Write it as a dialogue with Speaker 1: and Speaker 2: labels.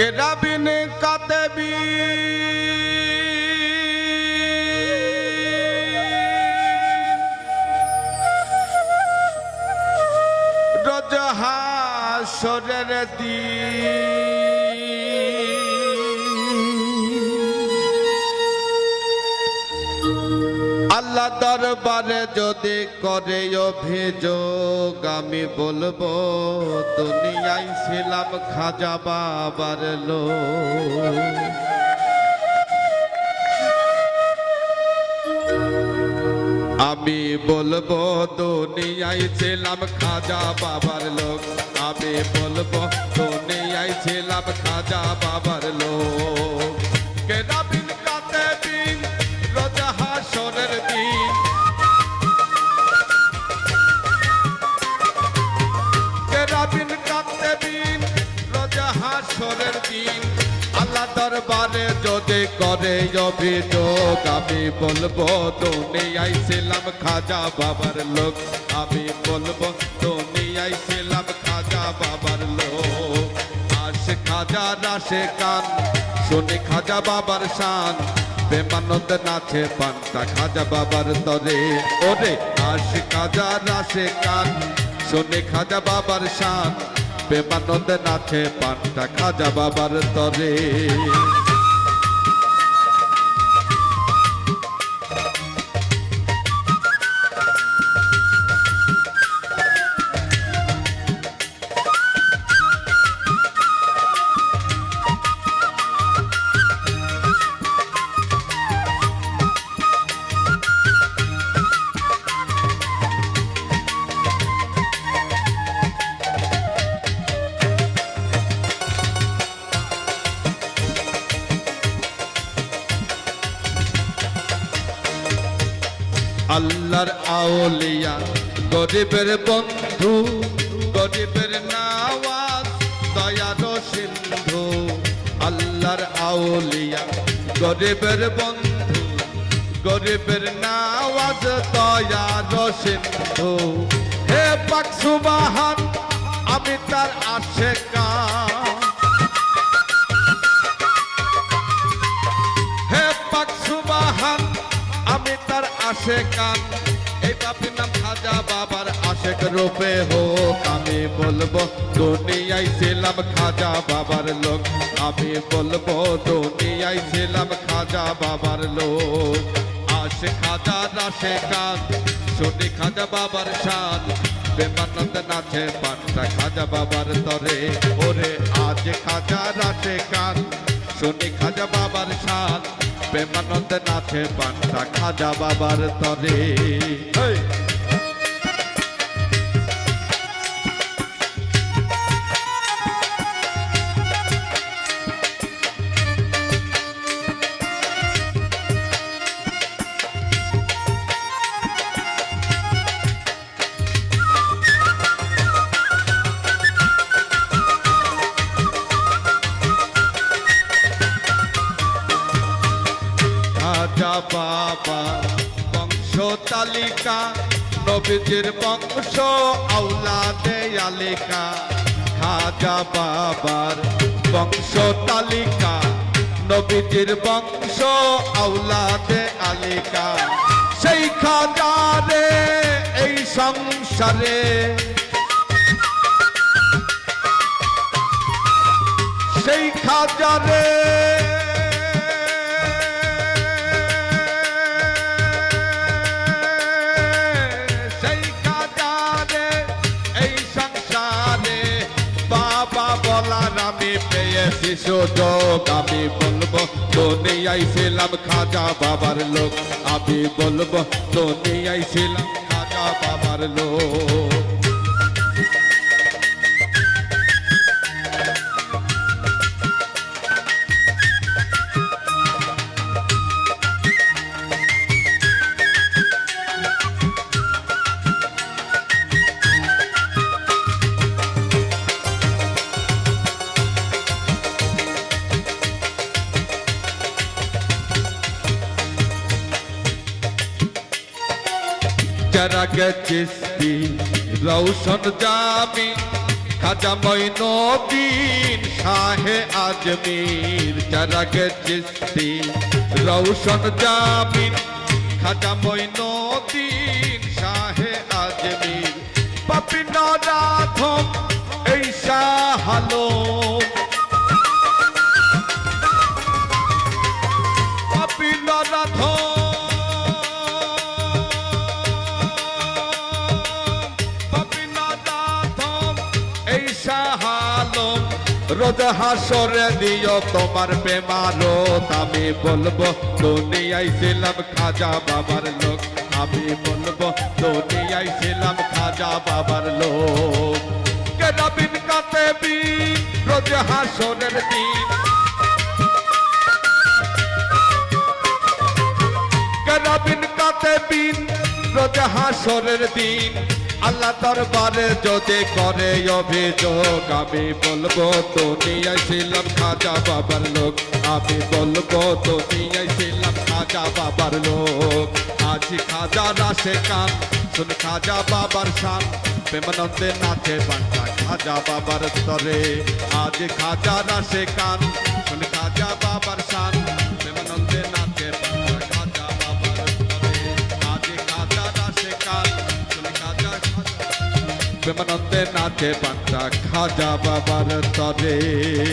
Speaker 1: কেরাবিন কাতেবি রোজ হাসরের আল্লাহ দরবারে যদি করে অভিযোগ আমি বলবো দুনিয়ায় ছিলাম খাজা বাবার লোক। আমি বলবো দুনিয়ায় ছিলাম খাজা বাবার লোক। আমি বলবো দুনিয়ায় ছিলাম খাজা বাবার লোক। কেরাবিন কাতেবিন রোজ হাসরের দিন কেরাবিন কাতেবিন রোজ হাসরের দিন আল্লাহ দরবারে যদি করে অভিযোগ আমি বলবো দুনিয়ায় ছিলাম খাজা বাবার লোক। আমি বলবো দুনিয়ায় ছিলাম খাজা বাবার লোক। আসে খাজা রাশে কান শুনি খাজা বাবার শান বেমানত নাচে পান্তা খাজা বাবার তরে। ওরে আসে খাজা রাশে কান শুনি খাজা বাবার শান বেমানত নাচে পান্তা খাজা বাবার তরে। আল্লাহর আউলিয়া গরিবের বন্ধু গরিবের নওয়াজ দয়ার সিন্ধু। আল্লাহর আউলিয়া গরিবের বন্ধু গরিবের নওয়াজ দয়ার সিন্ধু। হে পাক সুবহান আমি তার আশিকা। হে পাক সুবহান আমি তার আশিকান। এই বাপের নাম খাজা বাবার আশিক রূপে হোক। আমি বলবো দুনিয়ায় ছিলাম খাজা বাবার লোক। আমি বলবো দুনিয়ায় ছিলাম খাজা বাবার লোক। আসে খাজা আশিকান শুনি খাজা বাবার শান বেমানত নাচে পান্তা খাজা বাবার তরে। ওরে আজ খাজা আশিকান শুনি খাজা বাবার শান বেমানত নাচে পান্তা খাজা বাবার তরে। খাজা বাবা বংশ তালিকা নবীজির বংশ আওলাদে আলিকা। খাজা বাবার বংশ তালিকা নবীজির বংশ আওলাদে আলিকা। সেই খাজারে এই সংসারে সেই খাজারে আমি পেয়েছি সুযোগ। আমি বলবো দুনিয়ায় ছিলাম খাজা বাবার লোক। আমি বলবো দুনিয়ায় ছিলাম খাজা বাবার লোক। चरग चिश्ती रौशन जामी খাজা মঈনুদ্দিন শাহে আজমির চারাগে চিস্তি রৌশন জামিন খাজা মঈনুদ্দিন শাহে আজমির পাপি নরাধম এই শাহ আলম পাপি নরাধম রোজ হাসরে দিও তোমার বেমারত আমি বলবো দুনিয়ায় ছিলাম খাজা বাবার লোক আমি বলবো দুনিয়ায় ছিলাম খাজা বাবার লোক কেরাবিন কাতেবিন রোজ হাসরের দিন কেরাবিন কাতেবিন রোজ হাসরের দিন আল্লাহ দরবারে যদি করে অভিযোগ আমি বলবো দুনিয়ায় ছিলাম খাজা বাবার লোক আমি বলবো দুনিয়ায় ছিলাম খাজা বাবার লোক আজ খাজা রাশে কান শুন খাজা বাবার শান প্রেমানন্দে নাচে বান্টা খাজা বাবার তরে আজ খাজা রাশে কান শুন খাজা বাবার শান প্রেমানন্দে নাচে বান্টা খাজা বাবার তরে আজ খাজা রাশে কান প্রেমানন্দে নাচে বান্টা খাজা বাবার তরে।